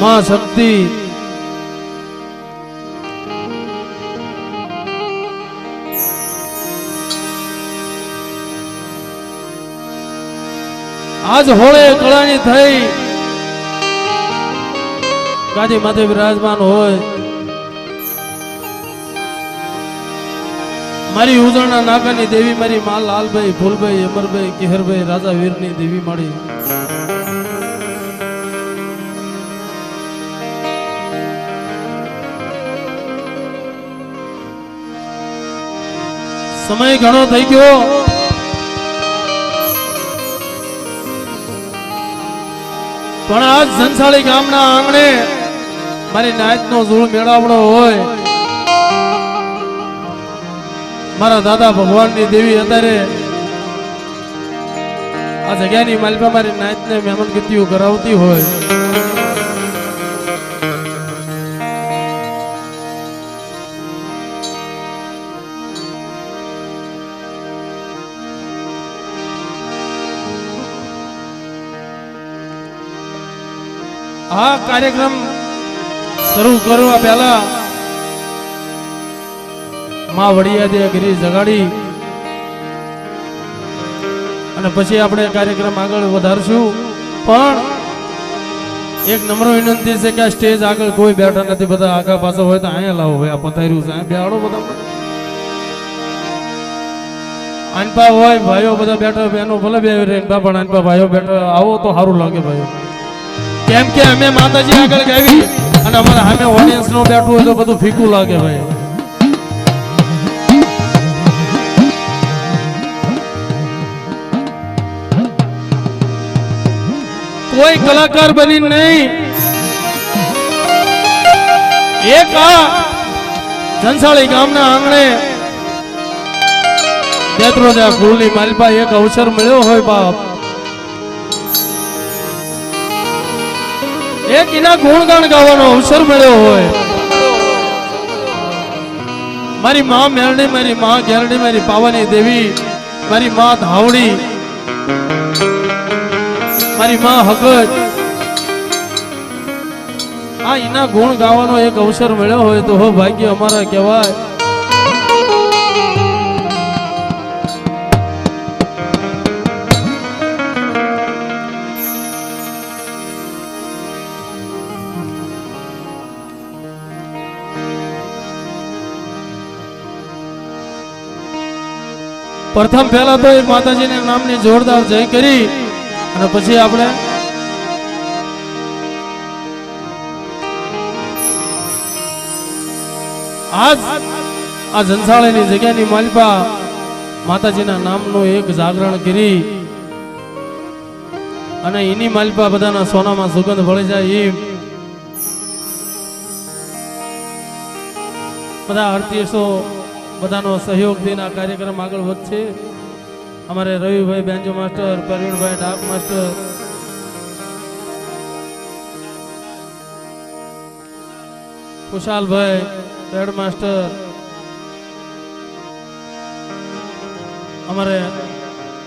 मां शक्ति आज होळे कळानी થઈ ગાદી માથે વિરાજમાન હોય મારી ઉજળના નાકાની દેવી મારી માં લાલભાઈ ફૂલભાઈ અમરભાઈ કેહરભાઈ રાજા વીરની દેવી મળી સમય ઘણો થઈ ગયો પણ આજ સંસાળી ગામના આંગણે મારી નાયતનો ધૂળ મેળાવડો હોય મારા દાદા ભગવાનની દેવી અત્યારે આ જગ્યાની માલિકા મારી નાયતને મહેમાન ગતિઓ કરાવતી હોય આ કાર્યક્રમ શરૂ કરવા પહેલા માં વડિયાદે ગીરી જગાડી અને પછી આપણે કાર્યક્રમ આગળ વધારશું પણ એક નમ્ર વિનંતી છે કે આ સ્ટેજ આગળ કોઈ બેઠા નથી બધા આગા પાછળ હોય તો અહીંયા લાવો ભાઈ આ પતાર્યું છે બેહાડો બધા આનપા હોય ભાઈઓ બધા બેઠા બહેનો ભલે બે પણ આનપા ભાઈઓ બેઠા આવો તો સારું લાગે ભાઈઓ કેમ કે અમે માતાજી આગળ ગાવી અને અમારા સામે ઓડિયન્સ નો બેઠું હોય તો બધું ફીકું લાગે ભાઈ કોઈ કલાકાર બની નહીં એક આ જનસાળી ગામના આંગણે બેત્રોજા કુલની માલપા એક અવસર મળ્યો હોય બાપ એક એના ગુણગાન ગાવાનો અવસર મળ્યો હોય મારી માં મેરડી મારી માં ઘેરડી મારી પાવાની દેવી મારી માં ધાવડી મારી માં હગત આ એના ગુણ ગાવાનો એક અવસર મળ્યો હોય તો હો ભાગ્ય અમારા કહેવાય પ્રથમ પહેલા તો એ માતાજીના નામની જોરદાર જય કરી અને પછી આપણે આજ આ જનસાળીની જગ્યાની માલિપા માતાજીના નામનું એક જાગરણ કરી અને એની માલિપા બધાના સોનામાં સુગંધ ભળી જાય એમ બધા આરતીસો બધાનો સહયોગથી આ કાર્યક્રમ આગળ વધશે અમારે રવિભાઈ બેન્જો માસ્ટર પ્રવીણભાઈ ડાક માસ્ટર કુશાલભાઈ હેડ માસ્ટર અમારે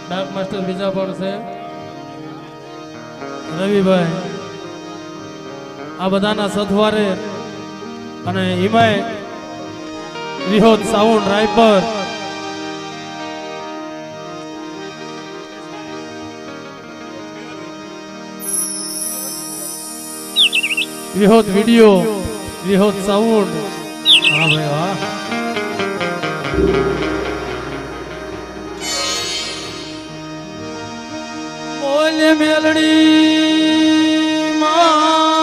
ડાક માસ્ટર બીજા પણ છે રવિભાઈ આ બધાના સથવારે અને હિમાય વિહોદ સાઉન્ડ રાયપર વિહોદ વિડિયો વિહોદ સાઉન્ડ હા ભાઈ વાહ બોલે મેલડી માત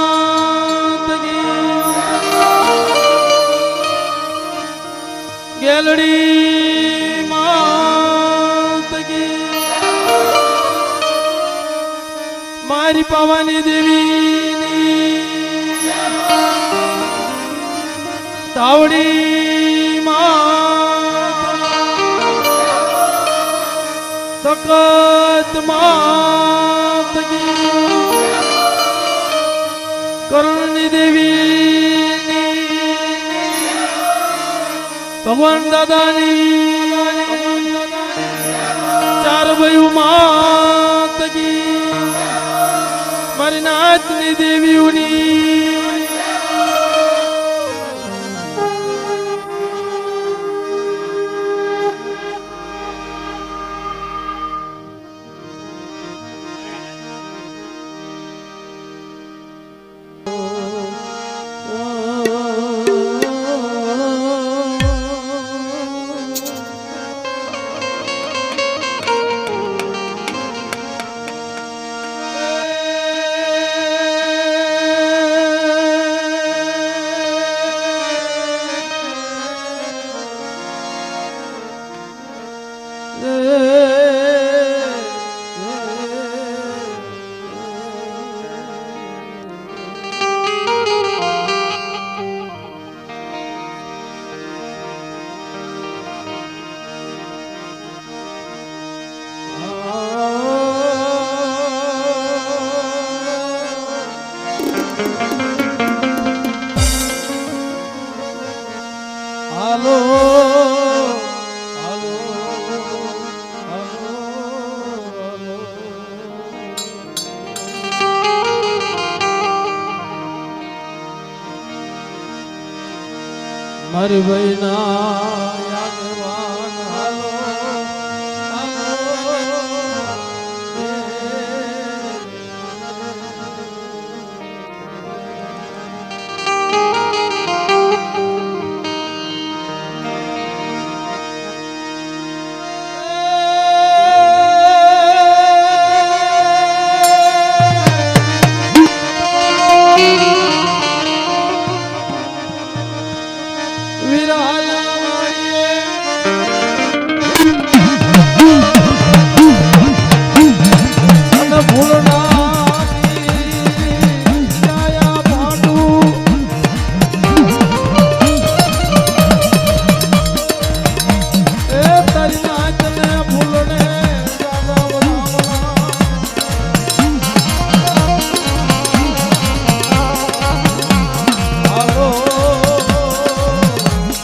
ગેલડી માત મારી પાવાની દેવી તાવડી તકત માત કરણની દેવી ભગવાન દાદાની ચાર ભાઈ માત મારી નાતની દેવીઓની હાલો હાલો હાલો મારી બહેના યાદવાન હાલો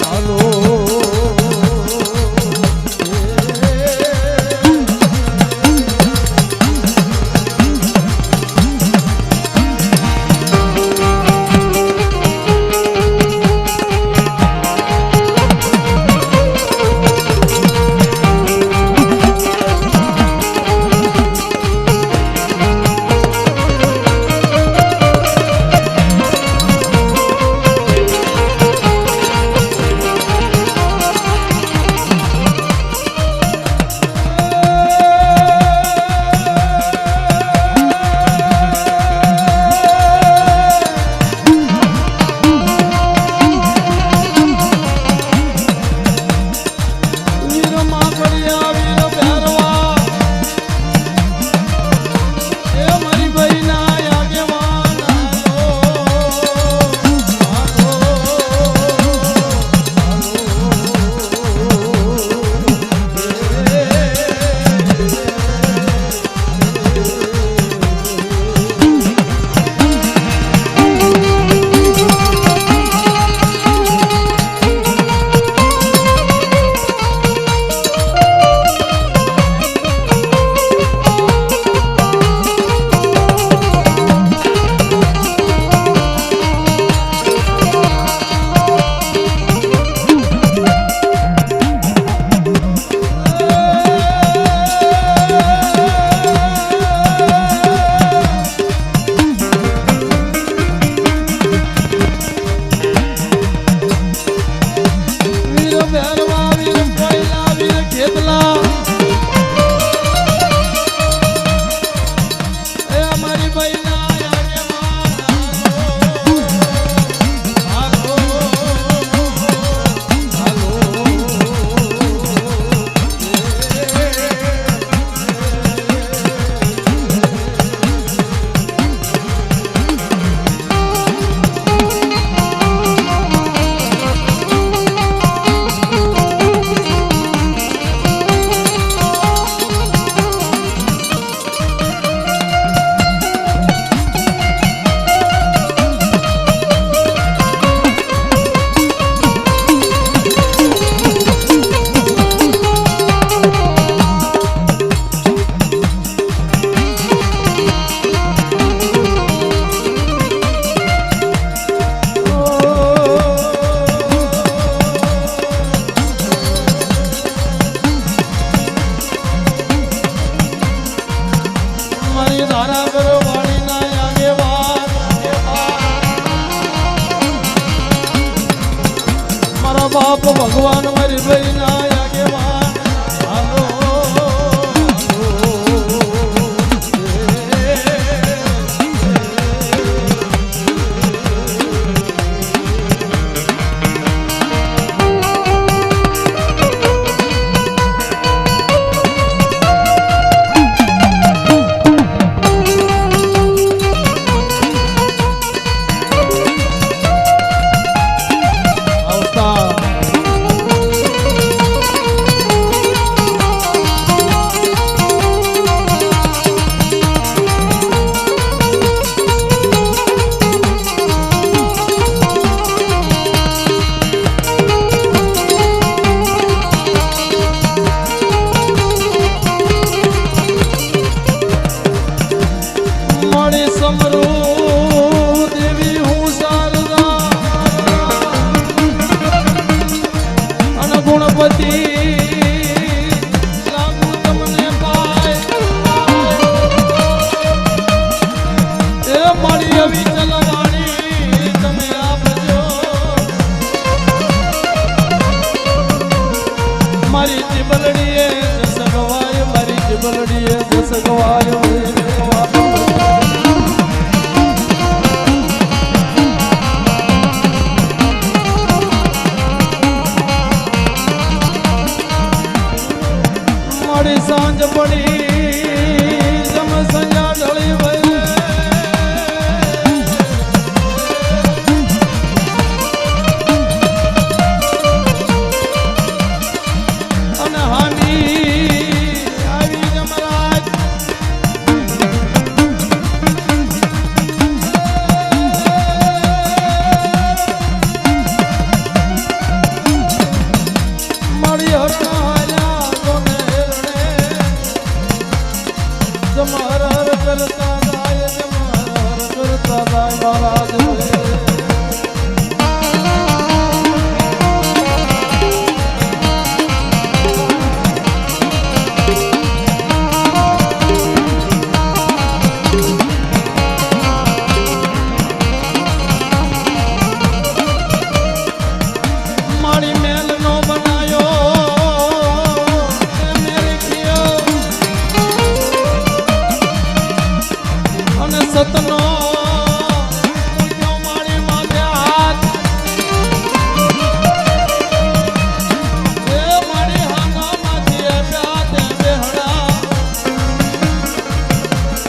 હાલો મારા બાપ ભગવાન મારી ભાઈ ના આગેવાન હાલો ગુણપતિ લાગુ તમને પાય એ મારી આવી ચલવાણી તમે આપજો મારી જીબલડીએ જસગવાય મારી જીબલડીએ જસગવાય સાંજ પડી જમ સંજા ઢળી વઈ અને હામી આવી જમરાજ મારી હરણા જમાર કરતા જાય જમાર કરતા જાય મહારાજ મારી મેલ નો બનાયો સતનો મારી માથે હાથ એ મારી હાના માંથી પ્યાતે બેહડા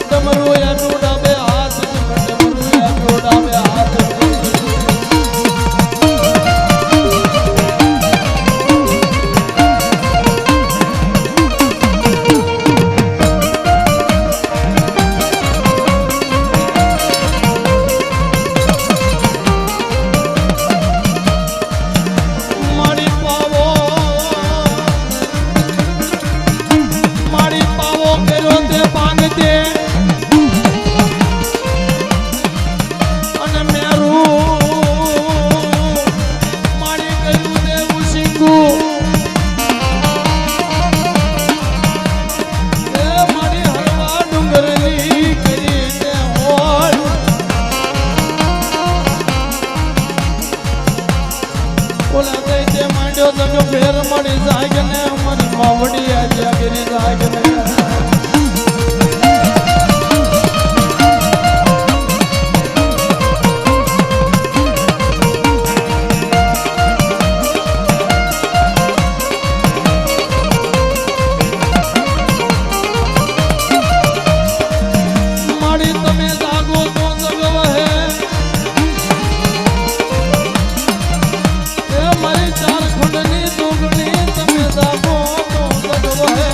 ડમરું એનું ડાબે હાથ ડમરું એનું ડાબે હાથ ફેર મળી જાય ને મારી માવડી આજે ગીરી જાય ને મારી તમે જાગો તો જગવ હે એ મારી ચાર ખંડની દુગણી તમે જાગો તો જગવ હે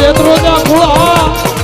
દેતરોજા કુળા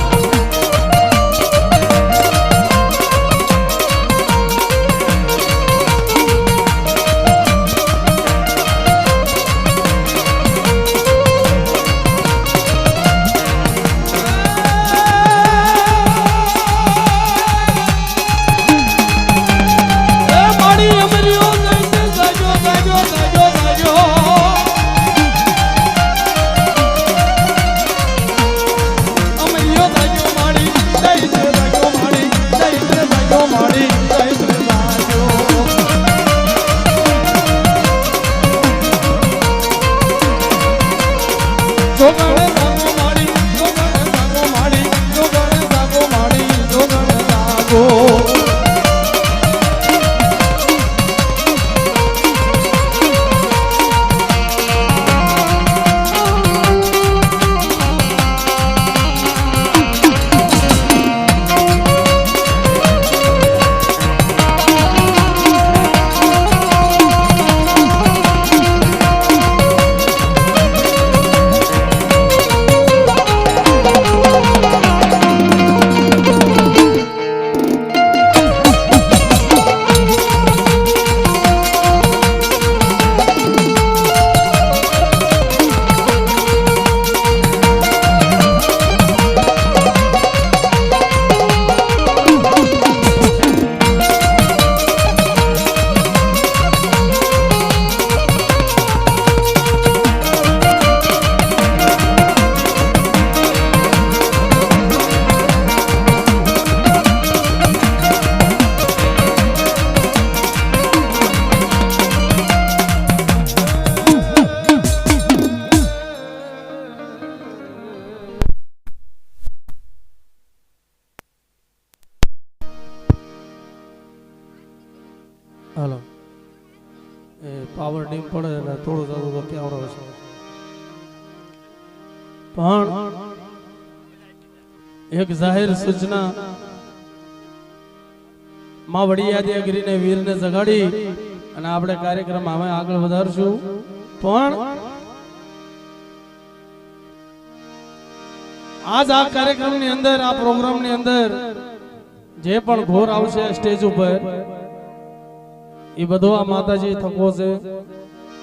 હાલો એ પાવર ડીમ પડે એટલે થોડું થોડું તો કેવડો છે પણ એક જાહેર સૂચના માં વડિયાદિયાગીરીને વીરને જગાડી અને આપણે કાર્યક્રમ અમે આગળ વધારશું પણ આજ આ કાર્યક્રમની અંદર આ પ્રોગ્રામની અંદર જે પણ ઘોર આવશે સ્ટેજ ઉપર એ બધો આ માતાજી થકો છે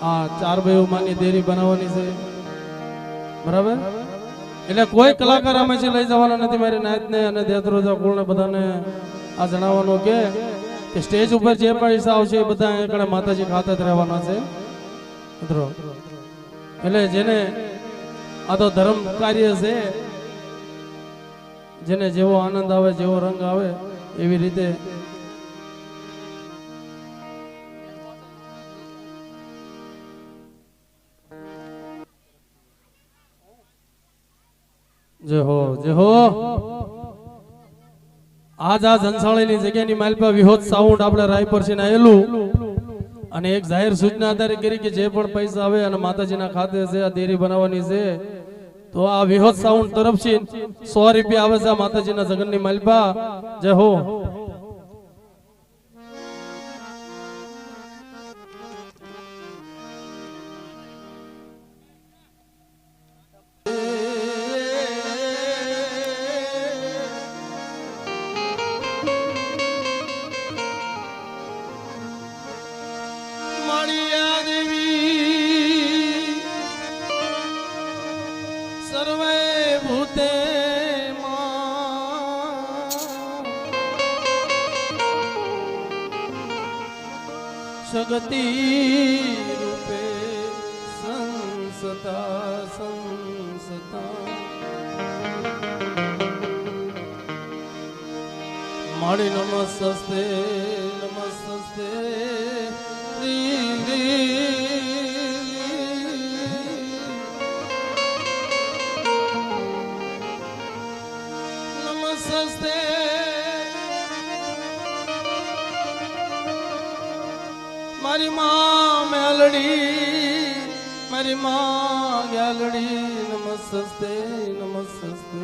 આ ચાર ભાઈઓ માની દેરી બનાવવાની છે બરાબર એટલે કોઈ કલાકાર અમે છે લઈ જવાના નથી મારી નાયતને અને દેતરોજા કુળને બધાને આ જણાવવાનું કે સ્ટેજ ઉપર જે પૈસા આવશે એ બધા એકડે માતાજી ખાતે જ રહેવાના છે મિત્રો એટલે જેને આ તો ધર્મ કાર્ય છે જેને જેવો આનંદ આવે જેવો રંગ આવે એવી રીતે જય હો આજ આ જનસાળીની જગ્યાની માલપા વિહોત સાઉન્ડ આપણે રાયપર છે આવેલું અને એક જાહેર સૂચના આધારે કરી કે જે પણ પૈસા આવે અને માતાજીના ખાતે છે આ દેરી બનાવવાની છે તો આ વિહોત સાઉન્ડ તરફથી 100 રૂપિયા આવે છે માતાજીના જગનની માલપા જય હો शक्ति रूपे संसता संसता माड़ी नमस्ते नमस्ते नमस्ते मारी माँ मेलड़ी मारी माँ गैलड़ी नमस्ते नमस्ते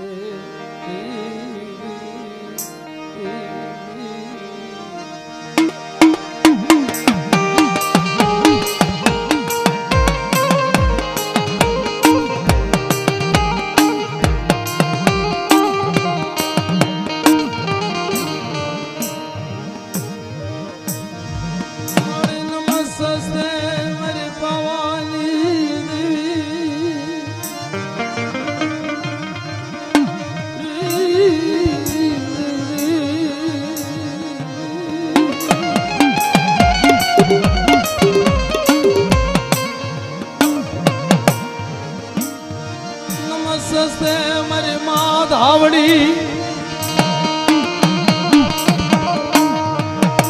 નમસ્તે મારી માં ધાવડી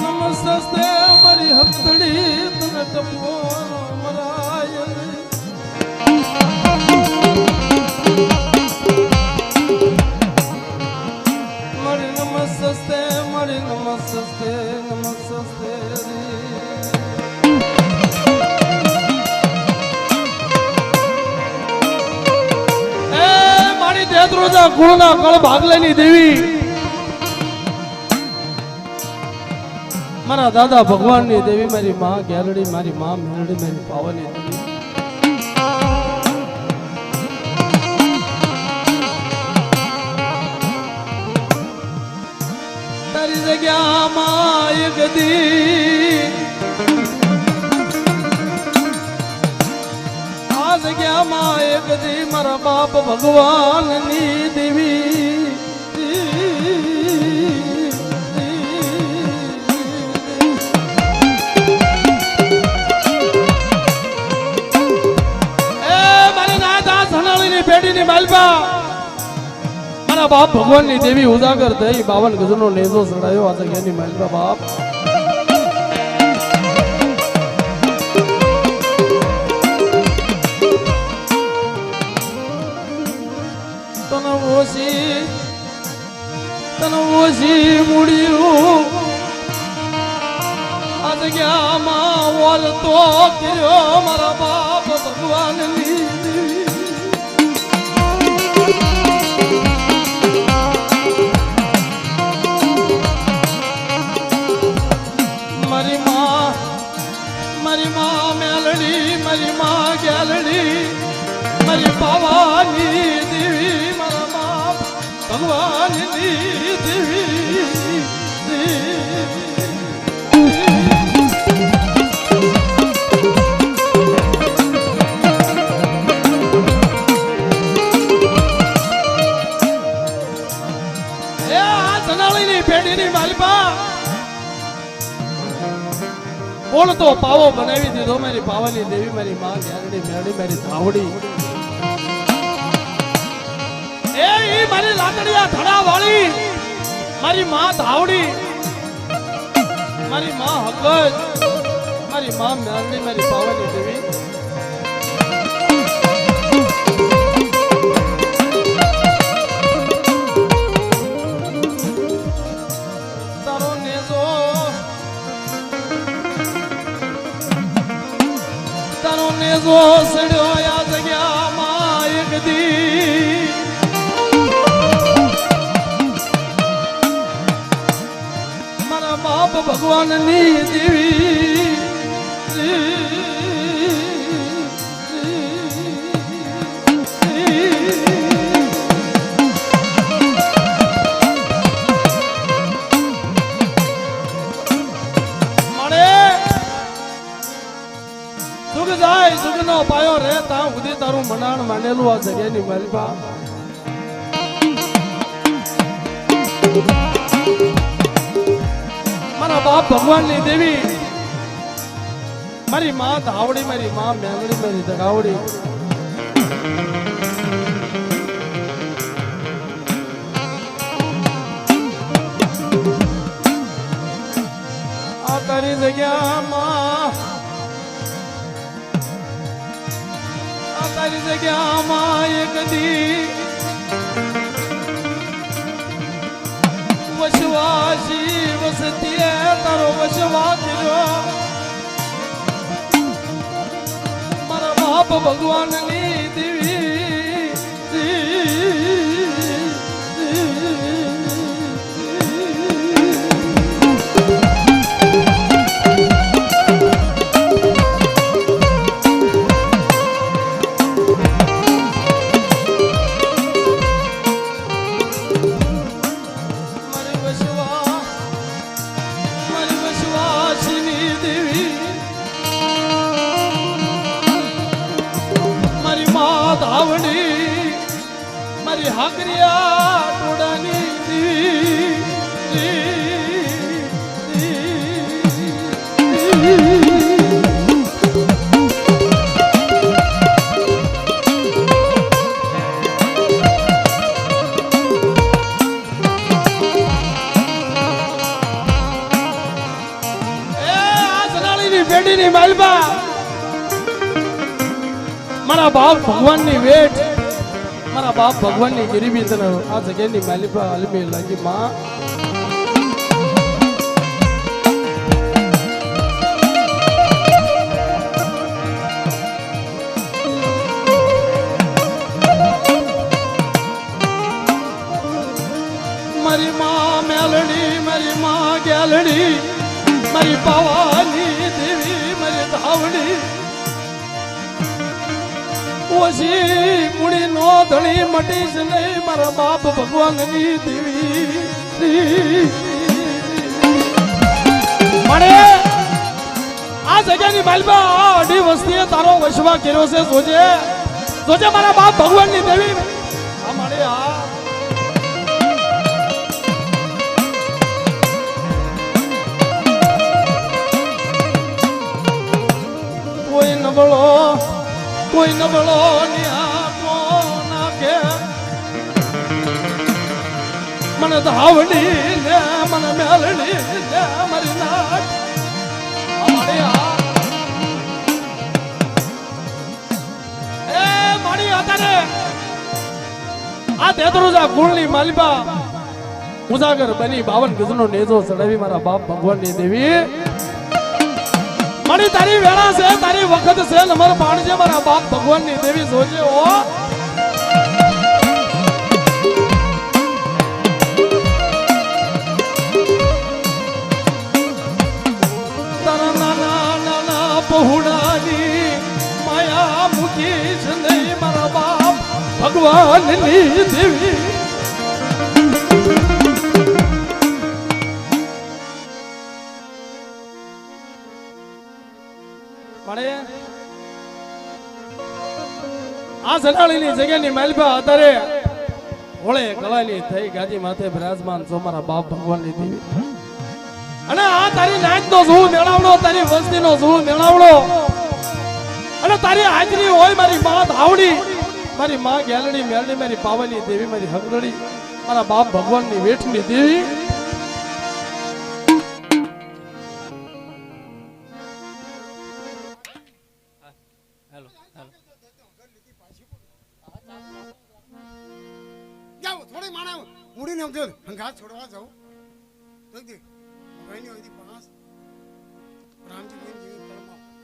નમસ્તે મારી હથડી તને ટપકો મરાય મારી નમસ્તે મારી નમસ્તે નમસ્તે દેત્રોજા કુળના કળ ભાગલેની દેવી મારા દાદા ભગવાનની દેવી મારી માં ગેરડી મારી માં મેલડી મારી પાવની દેવી તારી જગ્યામાં એક દી આ જગ્યામાં એક દી મારા બાપ ભગવાનની દેવી મારી નાથા સનાળીની પેઢીની માલપા મારા બાપ ભગવાનની દેવી ઉજાગર થઈ 52 ગજનો નેજો ચડાયો આ જગ્યાની માલપા બાપ તન ઓછી મૂડ્યું આ જગ્યામાં વોલતો કર્યો મારા બાપ ભગવાનની મારી માં મેલડી મારી માં ગેલડી મારી પાવાની દેવી મારા બાપ ભગવાનની દેવી સનાળીની પેઢીની માલપા બોલતો પાવો બનાવી દીધો મારી પાવાની દેવી મારી માં ગેરડી મેરડી મારી ધાવડી એ મારી લાકડિયા ધડા વાળી મારી માં ધાવડી મારી માં હકત મારી માં મેરડી મારી પાવાની દેવી નેજો સડ્યો આ જગ્યામાં એક દી મારા બાપ ભગવાનની દેવી સુગનો પાયો રે તા ઉદી તારું મનાણ માનેલું આ જગ્યાની માલપા મારા બાપ ભગવાનની દેવી મારી માં ધાવડી મારી માં મેલડી મારી દગાવડી આ તારી જગ્યામાં તારી જગ્યામાં એક દી વસવાસી વસતીએ તારો વસવા કર્યો મારા બાપ ભગવાનની દેવી ધાવડી મારી હાકરિયા ટોડાની બાપ ભગવાનની વેઠ મારા બાપ ભગવાનની ગરીબી તને આ જગ્યાની માલિકા અલમી લાગી માં મારી માં મેલડી મારી માં ગેલડી મારી પાવાની દેવી મારી ધાવડી ઓછી મુડી નો ધણી મટીશ નહીં મારા બાપ ભગવાનની દેવી મને આ જગ્યાની માલબા અઢી વસ્તીએ તારો વસવા કર્યો છે જોજે જોજે મારા બાપ ભગવાનની દેવી આ મળે આ કોઈ નબળો નિહાકો નાખે મને ધાવડી ને મને મેલડી ને મારી નાક અમારી મારી આતારે આ તેતરુજા કુળની માલિબા ઉજાગર બની 52 ગજનો નેજો ચડાવી મારા બાપ ભગવાનની દેવી મારી તારી વેળા છે તારી વખત છે નંબર પાડજે મારા બાપ ભગવાનની દેવી જોજે ઓ તારા નાના નાના પહોળાની માયા મૂકી છે નહીં મારા બાપ ભગવાનની દેવી આ જનાળીની જગ્યાની માલિબા અત્યારે હોળે કલાની થઈ ગાદી માથે બિરાજમાન છો મારા બાપ ભગવાનની દેવી અને આ તારી નાચનો જોવું મેળાવડો તારી વસ્તીનો જોવું મેળાવડો અને તારી હાજરી હોય મારી માં ધાવડી મારી માં ગેલડી મેલડી મારી પાવાની દેવી મારી હગરડી મારા બાપ ભગવાનની વેઠની દેવી ઘાસ છોડવા જાઉં તો દે ભાઈની હોય પાસ રામજી ભાઈ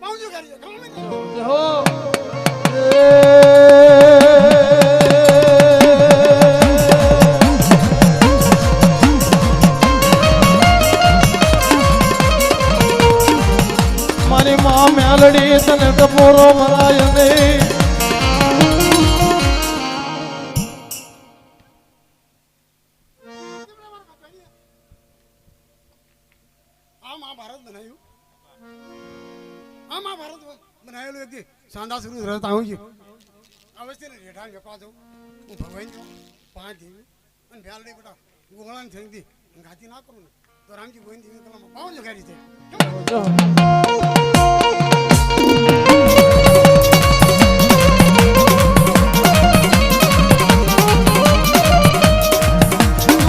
પાઉજો કરીએ હો મારી માં મેલડી તને ટપોરો મરાય નહીં शानदार शुरू रहता हूँ जी अवश्य ने रेठा जपा दो वो भगवान जो 5 देवी और ब्याल रे बेटा गोगळान थेंग दी गाती ना करू ना तो राम जी गोविंद देवी कलम पावन जो करी थे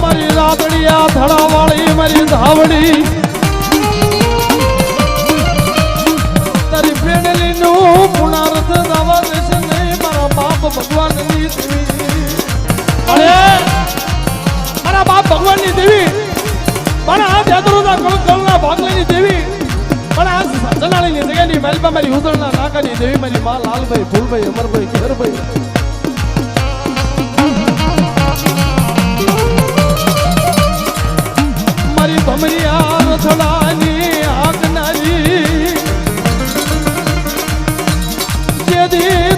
मारी रातड़िया धड़ा वाली मारी धावड़ी पुनर्थ नवदेश नहीं मारा बाप भगवान नी देवी अरे मारा बाप भगवान नी देवी मारा आ जादरुदा कलकलना भागलेनी देवी मारा आ जनाली नी जगह नी मालबा मारी उदळना नाकानी देवी मारी मां लालभाई फूलभाई अमरभाई घेरभाई मारी भमरिया रथडानी आगनारी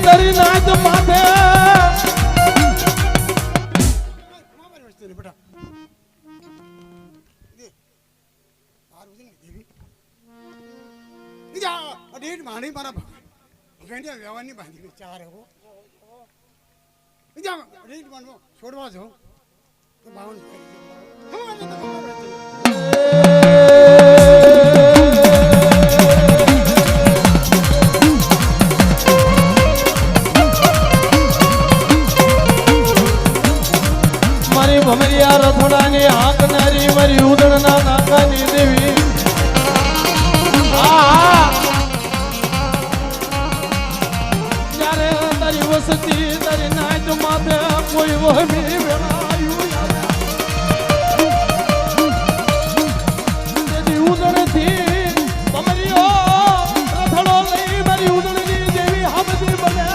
तरी नाच माथे बेटा डेट माणी मारा भगवान व्यवहार बांधी चार हो डेट मान छोड़वा जाओ तो बावन ભમરિયા રથોડાની આંકનારી મારી ઉદળના નાકાની દેવી જ્યારે તારી વસતી તારી નાચ માથે કોઈ વહમી વેળાયું તેથી ઉદળથી બમરીઓ રથડો લઈ મારી ઉદળની દેવી હાબતી બને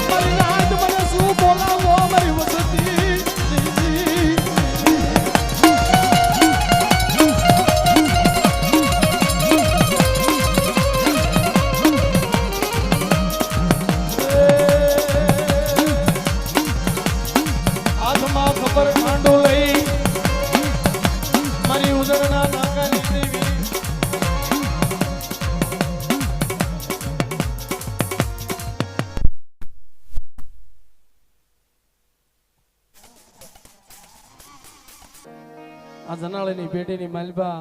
મારી નાચ મને શું બોલાવો મારી વસતી હાથમાં ખબર કાંડો લઈ મારી ઉદરના નાકાની દેવી આ જનાળીની પેટીની માલબા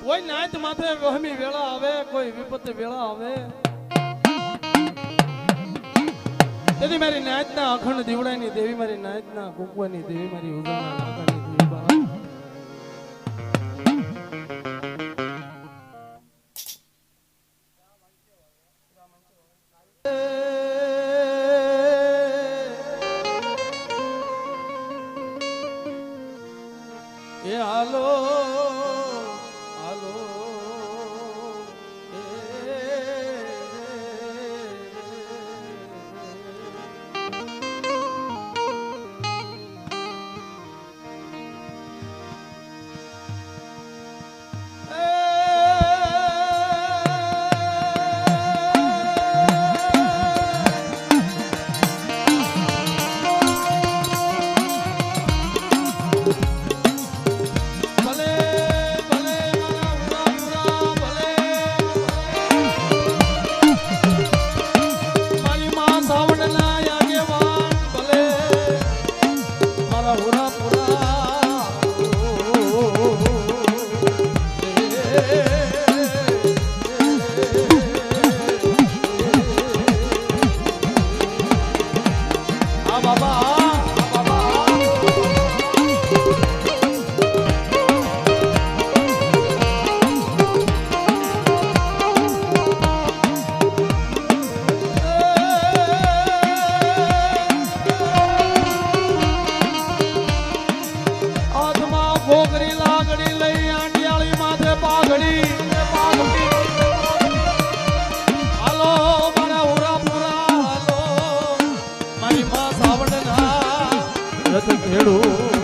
કોઈ નાચ માથે વહમી વેળા આવે કોઈ વિપત્તિ વેળા આવે તેથી મારી નાચના અખંડ દીવડાની દેવી મારી નાચના કુકવાની દેવી મારી ઉજાના નાકાની દેવી બા એ હાલો હાલો ભોગરી લાગડી લઈ આંડિયાળી માથે પાઘડી હાલો મારા ઉરા પુરા હાલો મારી માં સાવડના રથ ખેડું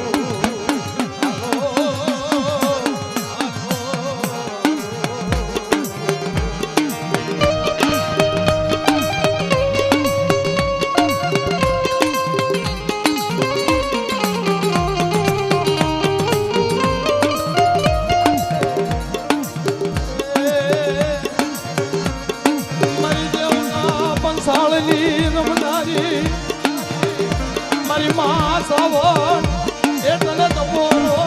મારી માં સાવણ એટલે તપોરો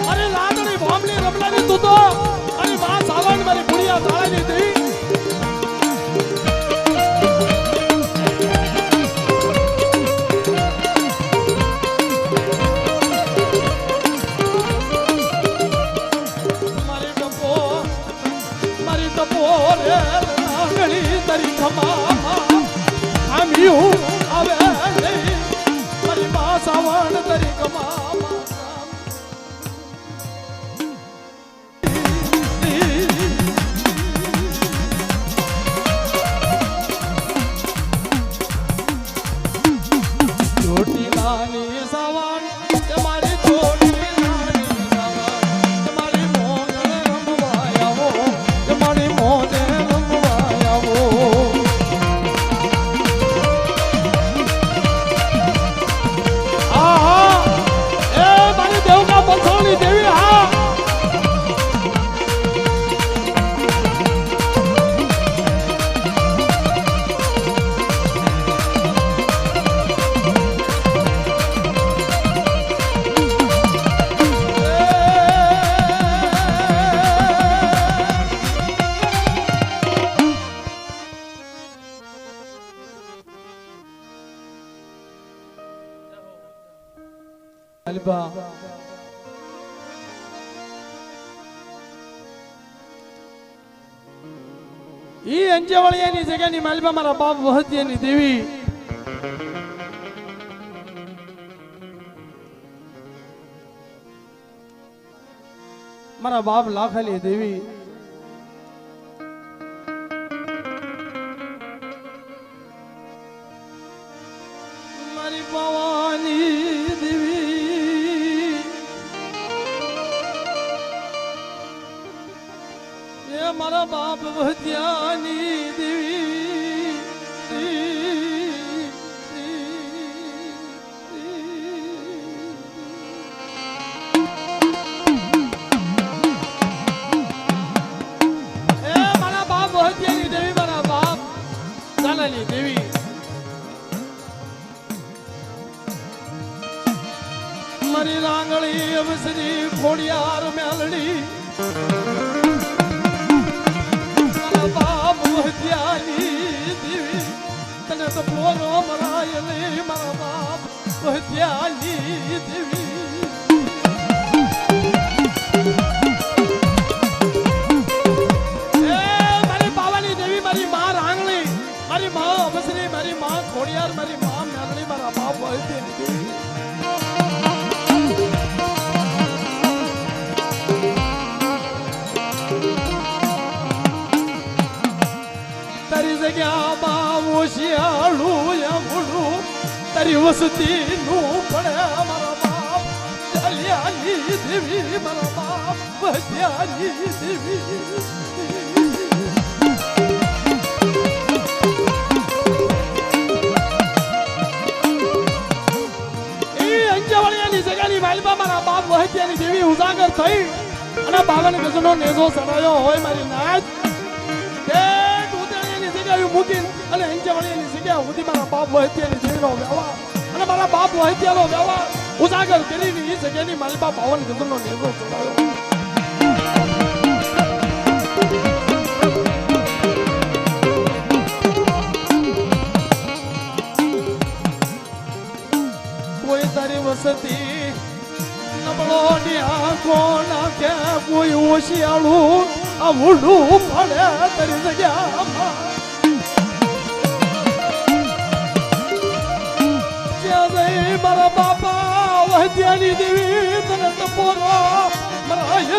અરે લાડણી ભોમલી રમલાની તું તો મારી માં સાવણ મારી ભુડિયા તાળાની દી મારી તપો રે નાગણી માલબા ઈ અંજવાળિયાની જગ્યાની માલબા મારા બાપ વહતિયાની દેવી મારા બાપ લાખાલી દેવી મારી ભવાની દેવી એ મારા બાપ વહત્યાની દેવી દેવી મારી રાંગળી અવસરી ખોડિયાર મેલડી મારા બાપ હત્યાની દેવી તને તો બોલો મરાય નહીં મારા બાપ હત્યાની દેવી મારી માં અવસરી મારી માં ખોડિયાર મારી માં મેલડી મારા બાપ હોય તે તારી જગ્યામાં ઓશિયાળું યમડું તારી વસતી નું પડે મારા બાપ ચાલ્યાની દેવી મારા બાપ વધ્યાની દેવી મારા બાપ વહત્યાની દેવી ઉજાગર થઈ અને 52 ગજનો નેજો સડાયો હોય મારી નાચ તે ઉતરેની જગ્યાએ મૂકી અને અંજવાળીની જગ્યા સુધી મારા બાપ વહત્યાની દેવીનો વ્યવહાર અને મારા બાપ વહત્યાનો વ્યવહાર ઉજાગર કરીને એ જગ્યાની મારી બાપ 52 ગજનો નેજો સડાયો કોઈ તારી વસતી કોના કે કોઈ ઓશિયાળું આવડું પડે તારી જગ્યામાં જ્યાં મારા બાપા વહત્યાની દેવી તને ટપોરો મરાય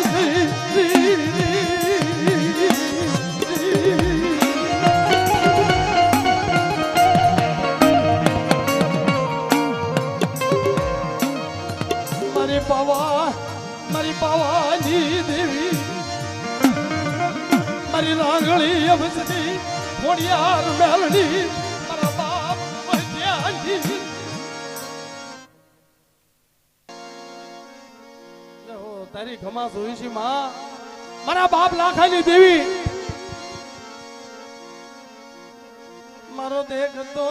મારી પાવાની દેવી મારી રાંગળી અવસરી ખોડિયાર મેલડી મારા બાપ વહત્યાની તારી ખમા જોઈશી માં મારા બાપ લાખાની દેવી મારો દેખતો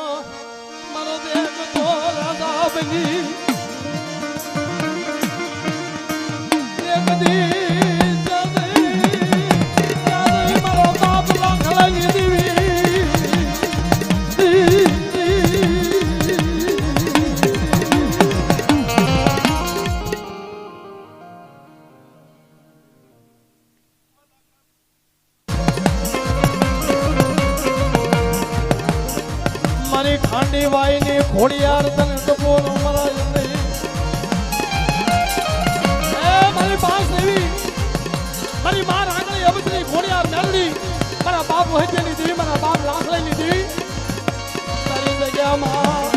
રાધા બની મારો બાપ લાખાની દેવી મારી ખાંડી વાઈ ની ખોડિયાર તને તો બોલ મરાય નહીં મારી પાસ દેવી મારી માં રાંગળી અબસરી ખોડિયાર મેલડી મારા બાપ વહત્યાની દેવી મારા બાપ લાખલાની દેવી તારી જગ્યામાં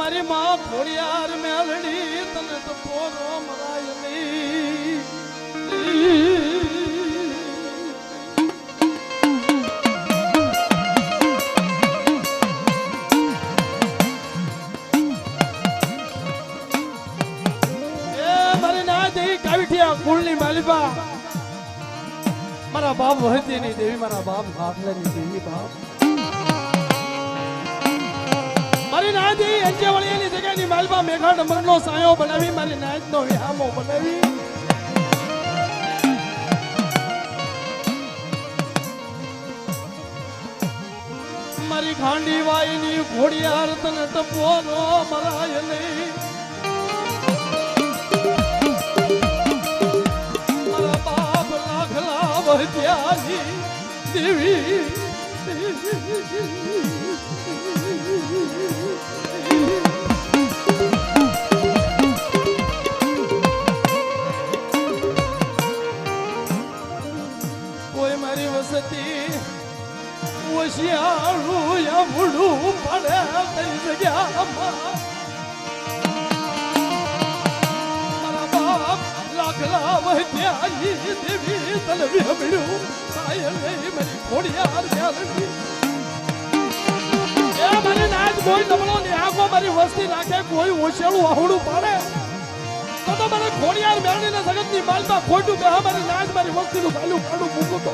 મારી માં ખોડિયાર મેલડી તને તો પોરો મરાય નહીં. કુળની માલિકા મારા બાપ વહતીની દેવી, મારા બાપ ખાટલાની દેવી, બાપ મારી નાયદી અંજેવળીની જગ્યાની માલિકા મેઘાડ મનનો સાયો બનાવી, મારી નાયદનો વિહામો બનાવી. મારી ખાંડી વાયની ઘોડિયાર તને ટપોનો મરાય નહીં. વહત્યાની દેવી કોઈ મારી વસતી ઓશિયાળું યામડું પડે કઈ જગ્યામાં મારા બાપ લાખલા વહત્યાની દેવી તને વિહમડ્યું સાયલ મારી ખોડિયાર મેલડી. એ મારી નાચ કોઈ નબળો ની આંખો મારી વસ્તી રાખે, કોઈ ઓશિયાળું આહુડું પાડે તો મને ખોડિયાર મેલડીને જગતની માલમાં ખોટું કે મારી નાચ મારી વસ્તીનું ચાલુ કાઢું મૂકું તો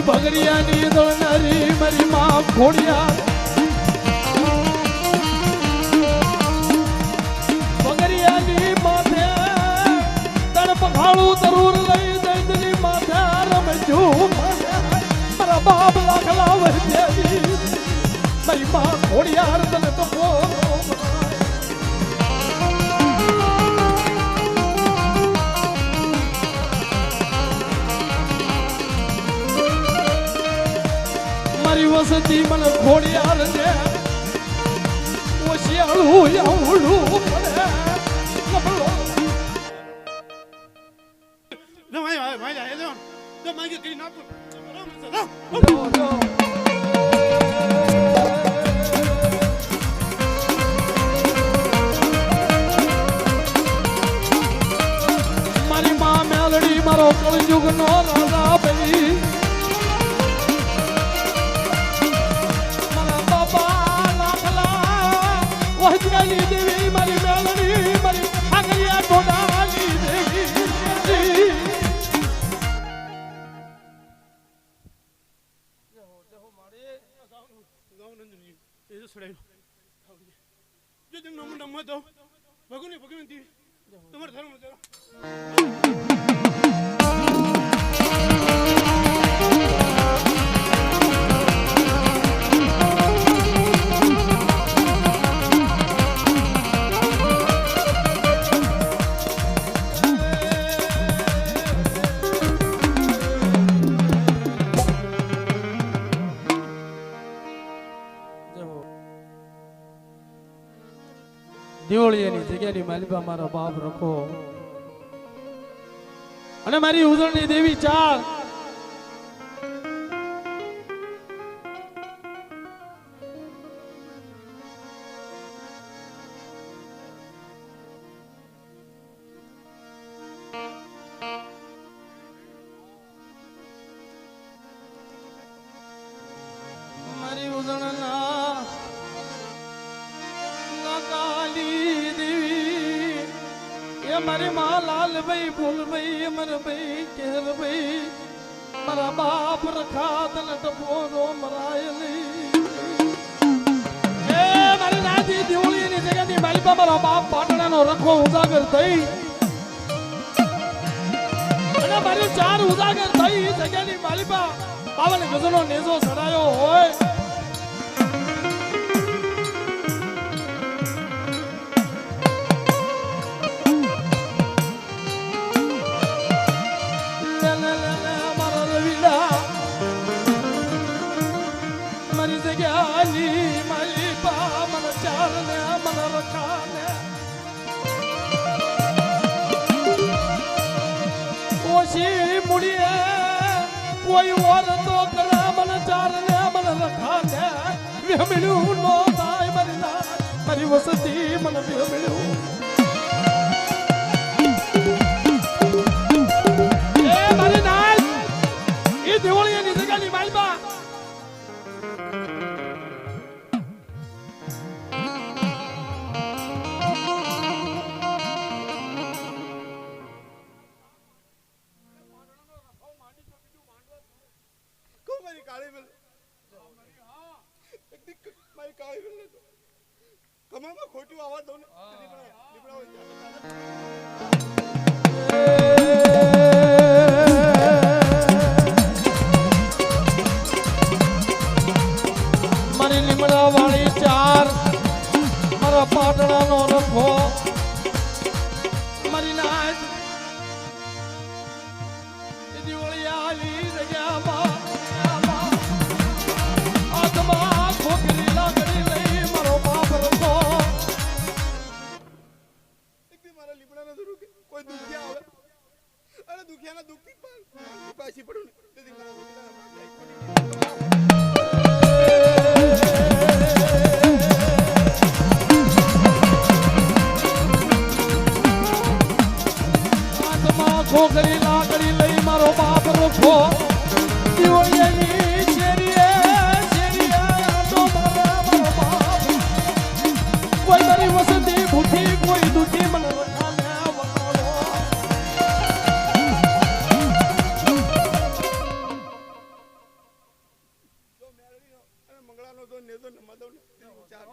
ભગરિયાની દોનારી મારી માં ખોડિયાર ભગરિયાની માથે તણ પખાળું તરૂર લઈ દૈદની માથે રમજો મારા બાપ લાખલા વહ્યાની મારી માં ખોડિયાર તને તો વસતી મને ખોડિયાર ને ઓશિયાળું યાવડું પડે નબળો No, vaya, León. No, vaya, que no. મારી માં મેલડી મારો કળયુગ નો રાજા બની વહત્યાની દેવી મારી મેલડી મારી આગળિયા ટોડાની દેવી. તમારે ધર્મ દિવાળીની જગ્યાની માલિકા મારા બાપ રખો અને મારી ઉજળની દેવી ચાર મારી ઉજળના મારી માં લાલભાઈ ફૂલભાઈ અમરભાઈ કેરભાઈ મારા બાપ રખા તને ટપોરો મરાય નહીં. એ મારી નાથી દિવાળીની જગ્યાની માલિકા મારા બાપ પાટણાનો રખો ઉજાગર થઈ અને મારી ચાર ઉજાગર થઈ જગ્યાની માલિકા બાવન ગજનો નેજો સરાયો હોય મારી પા મને ચાર ને મને રખા ને કોઈ ઓર તો કરે મને ચાર ને મને રખા દે વેમળ્યું નો થાય મારી નાથ મારી વસતી મને વેમળ્યું એ મારી નાથ એ દેવળિયાની જગ્યાની માલબા મારી કાળી વેલ મારી કાળી વેલ તો કમામાં ખોટું આવવા દઉં ને મારી લીમડા વાળી ચાર મારા પાટણાનો રખો મારી નાચ દિવાળિયાની જગ્યામાં આત્મા ખોખરી લાકડી લઈ મારો બાપ રખો મારા લીમડાના જરૂર કે કોઈ દુખિયા આવે અરે દુખિયાના દુખતી પાછી પડું ને તેથી મારા ખોખરી લાકડી લઈ મારો બાપ રખો દિવાળીની શેરીએ શેરીએ આટો મારે મારો બાપ કોઈ મારી વસતી ભૂખી કોઈ દુખી મને રખાને વખાડો જો મેળવીનો અને મંગળાનો તો નેતો નમાદો ને ચાર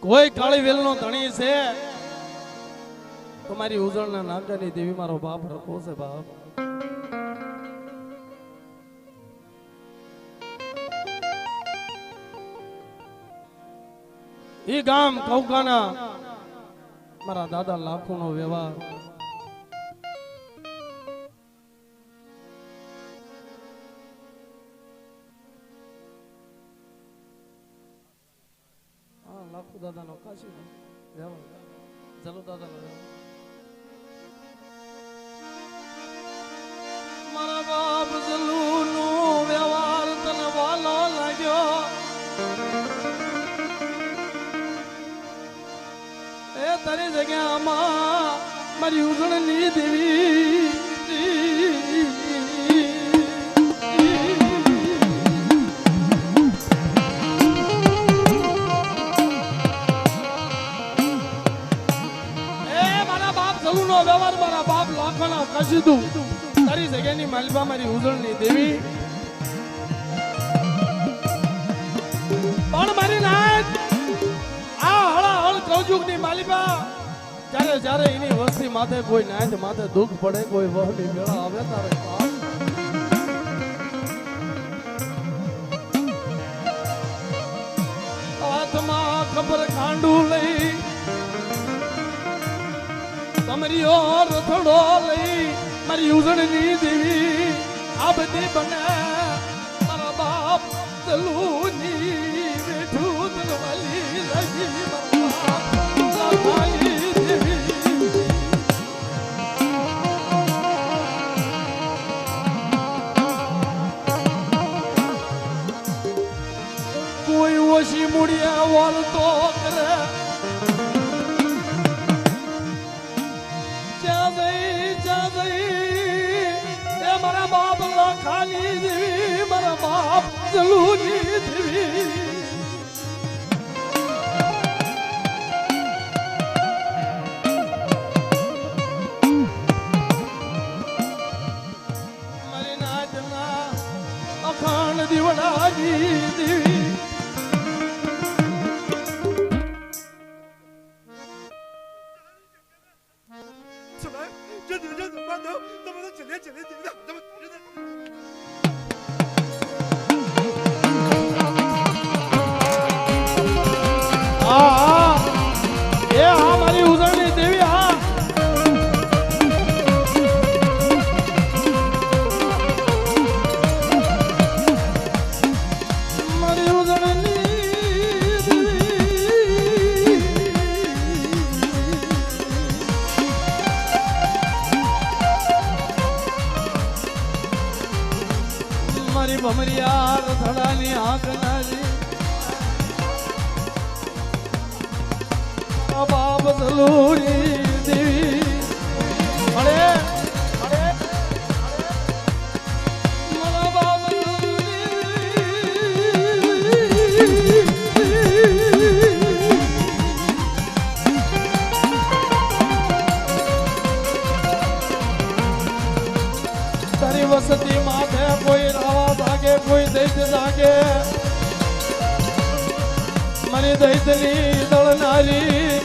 કોઈ કાળી વેલનો ધણી છે તમારી ઉજળના નાગાની દેવી મારો બાપ રખો છે બાપ ઈ ગામ કૌકાના મારા દાદા લાખોનો વ્યવહાર લાખો દાદાનો કાશી વ્યવહાર ચલો દાદાનો વ્યવહાર મારા બાપ જલુનો વ્યવહાર તને વાલો લાગ્યો એ તારી જગ્યામાં મારી ઉજળની દેવી વ્યવહાર મારા બાપ લાખોના કશીદું તારી જગ્યાની માલબા મારી ઉજળની દેવી પણ મારી નાચ આ હળાહળ કૌજુગની માલિબા જ્યારે જ્યારે એની વસ્તી માથે કોઈ નાચ માથે દુઃખ પડે કોઈ વહમી મેળા આવે તારે હાથમાં ખબર ખાંડું લઈ કમરીઓ રથડો લઈ મારી ઉજળની દેવી આ બધી બને મારા બાપ તલુની બેઠું તલવાલી રહી મારા બાપ દેવી કોઈ ઓછી મૂડિયા વાળતો કરે મારા બાપ લાખાની દેવી મારા બાપ જલુની દેવી મારી નાચના અખાણ દીવડાની દેવી ભમરિયા રથડાની આંખનાજી બાપ સલુરી દેવી અરે અરે મારા બાપ તારી વસતી માથે કોઈ રાવા જાગે કોઈ દૈત્ય જાગે મારી દૈત્યની દળનારી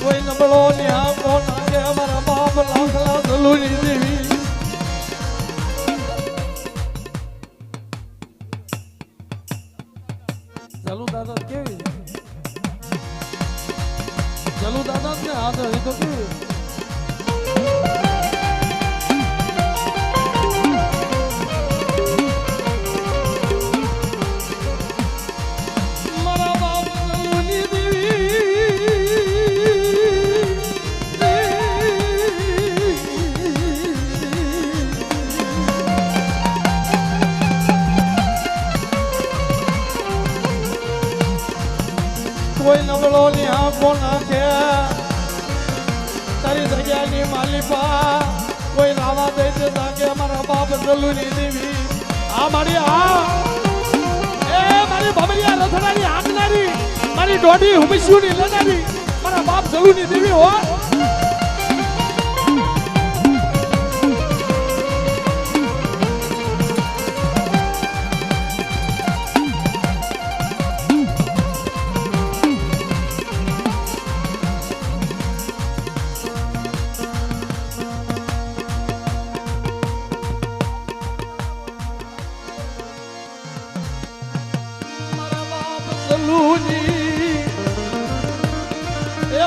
કોઈ નબળો ન્યાકો નાગે મારા બાપ લાખલા સલુની દેવી ચાલુ દાદા કેવી ચાલુ દાદા ને હાથ એ તો કેવી કોઈ નવલો ની આંખો નાખે તારી જગ્યાની માલિપા કોઈ રાવા દે છે તાકે મારા બાપ જલુની દેવી આ મારી મારી ભમરિયા રથડાની આંખનારી મારી દોઢી હુમસ્યુની લનારી મારા બાપ જલુની દેવી હો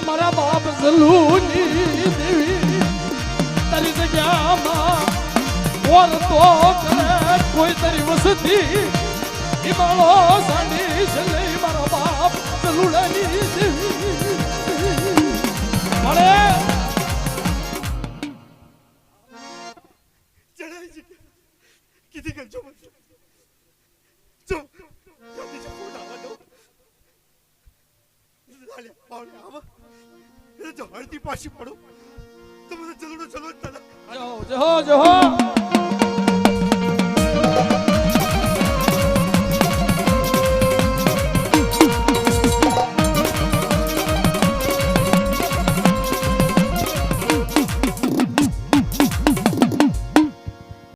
મારા બાપ જલુની દેવી તારી જગ્યામાં ઓર તો કરે કોઈ તારી વસતી હિમાળો સાંડી છે લઈ મારા બાપ જલુડાની દેવી અરે ચડાઈ જી કીધી કરજો મત જો જલ્દી જા ફોન આવા દો લાલે પાવડે આવા એ જો હળદી પાછી પડો તો મને ચલો દાદા જો